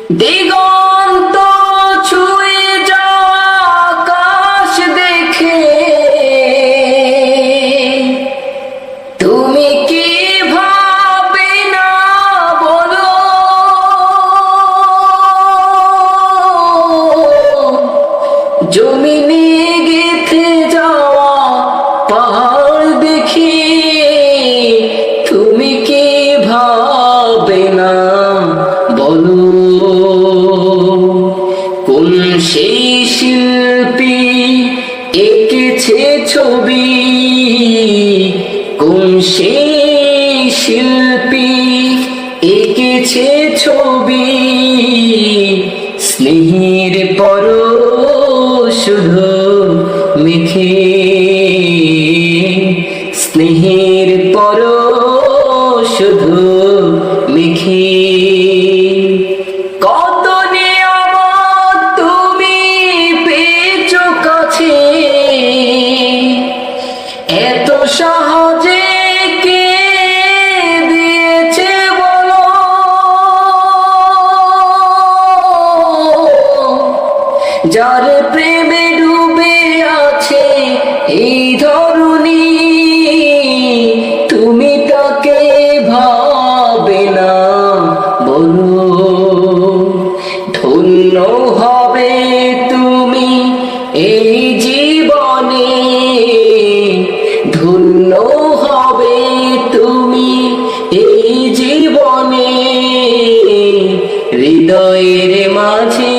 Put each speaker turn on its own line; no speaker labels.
দিগন্ত ছুঁয়ে যাওয়া আকাশ দেখে তুমি কি ভাবে না বলো, জমিনে গেথে যাওয়া পাহাড় দেখে তুমি কি ভাবে না বলো। কোন সেই শিল্পী এঁকেছে ছবি, কোন সেই শিল্পী এঁকেছে ছবি, স্নেহের পরশ শুধু মেখে, স্নেহের পরশ শুধু মেখে। কত নিয়ামত তুমি পেয়েছো কাছে, এত সহজে কে দিয়েছে বলো। যার প্রেমে ডুবে আছে এই ধরণী, তুমি তাকে ভাবে না বলো। ধন্য হবে তুমি এই জীবনে, ধন্য হবে তুমি এই জীবনে, হৃদয়ের মাঝে